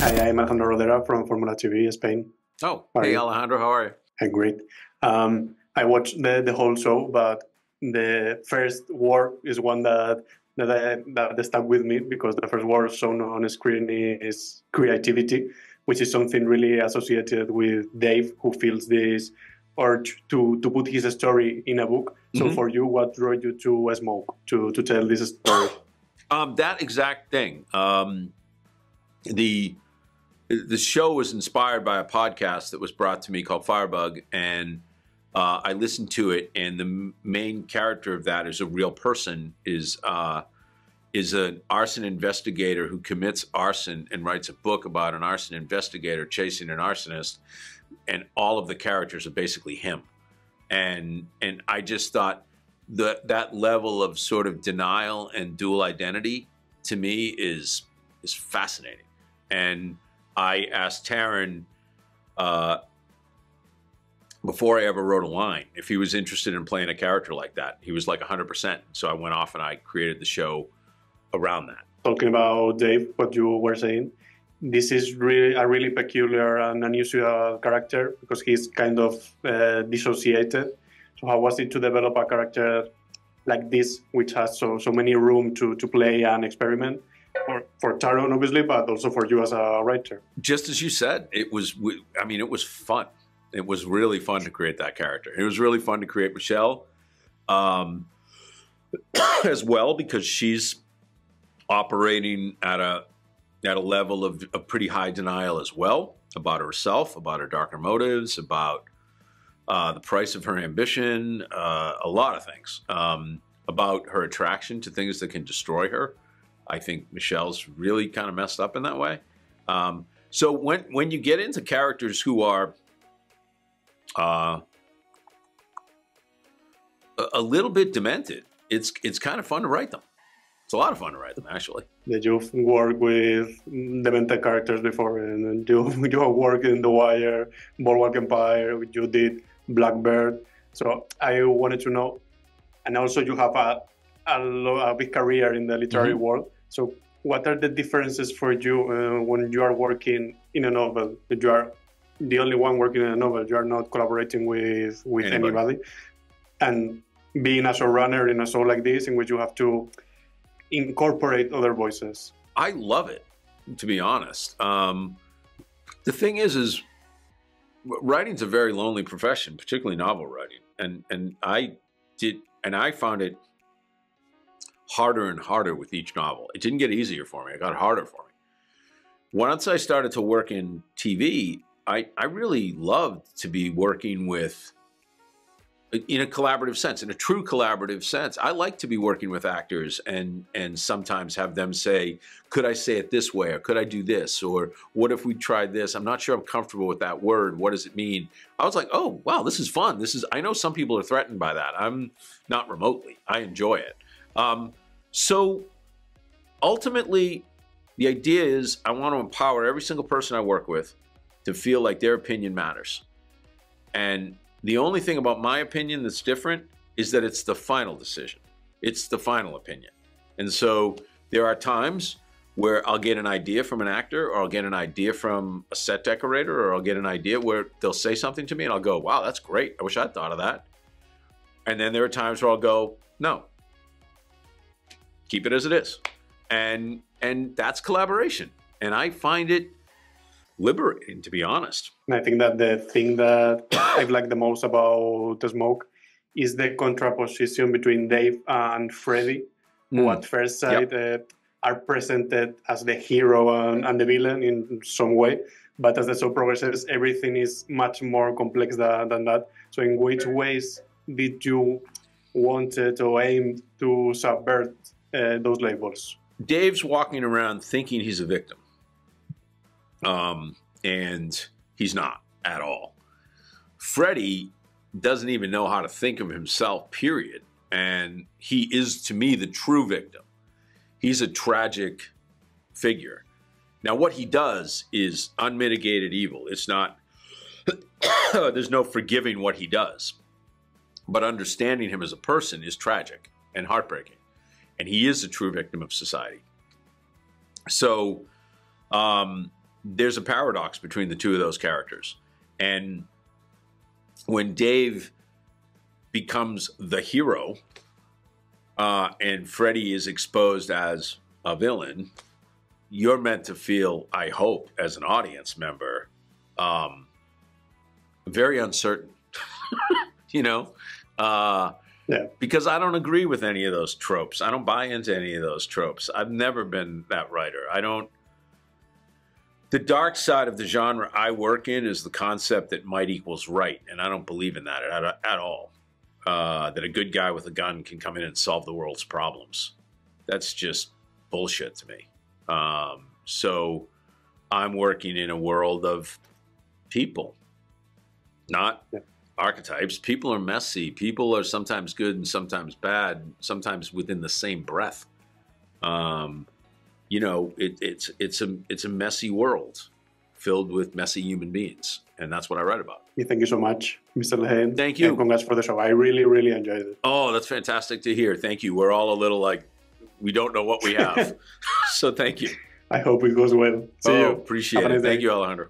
Hi, I'm Alejandro Rodera from Formula TV, Spain. Oh, hey Alejandro, how are you? Hey, great. I watched the whole show, but the first word is one that stuck with me, because the first word shown on screen is creativity, which is something really associated with Dave, who feels this urge to put his story in a book. So for you, what drew you to Smoke, to tell this story? That exact thing. The show was inspired by a podcast that was brought to me called Firebug, and I listened to it, and the main character of that is a real person, is an arson investigator who commits arson and writes a book about an arson investigator chasing an arsonist, and all of the characters are basically him. And I just thought that level of sort of denial and dual identity to me is fascinating. And I asked Taron before I ever wrote a line if he was interested in playing a character like that. He was like 100%. So I went off and I created the show around that. Talking about Dave, what you were saying, this is really a really peculiar and unusual character, because he's kind of dissociated. So how was it to develop a character like this, which has so many room to play and experiment? For Taron, obviously, but also for you as a writer. Just as you said, it was fun. It was really fun to create that character. It was really fun to create Michelle as well, because she's operating at a level of pretty high denial as well, about herself, about her darker motives, about the price of her ambition, a lot of things, about her attraction to things that can destroy her. I think Michelle's really kind of messed up in that way. So when you get into characters who are a little bit demented, it's kind of fun to write them. It's a lot of fun to write them, actually. Did you work with demented characters before? And you have worked in The Wire, Boardwalk Empire, you did Blackbird. So I wanted to know, and also you have a big career in the literary world. So what are the differences for you when you are working in a novel? You are the only one working in a novel. You are not collaborating with anybody. And being a showrunner in a show like this, in which you have to incorporate other voices. I love it, to be honest. The thing is writing's a very lonely profession, particularly novel writing. And I found it harder and harder with each novel. It didn't get easier for me. It got harder for me. Once I started to work in TV, I really loved to be working with, in a collaborative sense, in a true collaborative sense. I like to be working with actors and sometimes have them say, could I say it this way? Or could I do this? Or what if we tried this? I'm not sure I'm comfortable with that word. What does it mean? I was like, oh, wow, this is fun. I know some people are threatened by that. I'm not remotely. I enjoy it. So ultimately, the idea is I want to empower every single person I work with to feel like their opinion matters. And the only thing about my opinion that's different is that it's the final decision. It's the final opinion. And so there are times where I'll get an idea from an actor, or I'll get an idea from a set decorator, or I'll get an idea where they'll say something to me and I'll go, wow, that's great. I wish I'd thought of that. And then there are times where I'll go, no, keep it as it is. And that's collaboration. And I find it liberating, to be honest. And I think that the thing that I've liked the most about The Smoke is the contraposition between Dave and Freddy, who at first sight are presented as the hero and the villain in some way. But as the show progresses, everything is much more complex than that. So in which ways did you want or aim to subvert those labels? Dave's walking around thinking he's a victim. And he's not at all. Freddie doesn't even know how to think of himself, period. And he is, to me, the true victim. He's a tragic figure. Now, what he does is unmitigated evil. It's not, there's no forgiving what he does. But understanding him as a person is tragic and heartbreaking. and he is a true victim of society. So there's a paradox between the two of those characters. And when Dave becomes the hero and Freddy is exposed as a villain, you're meant to feel, I hope, as an audience member, very uncertain, you know? Yeah. Because I don't agree with any of those tropes. I don't buy into any of those tropes. I've never been that writer. The dark side of the genre I work in is the concept that might equals right, and I don't believe in that at all. That a good guy with a gun can come in and solve the world's problems. That's just bullshit to me. So I'm working in a world of people, not archetypes. People are messy. People are sometimes good and sometimes bad, sometimes within the same breath. You know, it's a messy world filled with messy human beings, and that's what I write about. Thank you so much, Mr. Lehane. Thank you. And congrats for the show. I really, really enjoyed it. Oh, that's fantastic to hear. Thank you. We're all a little like, we don't know what we have. So thank you. I hope it goes well. See you. Appreciate it. Thank you, Alejandro.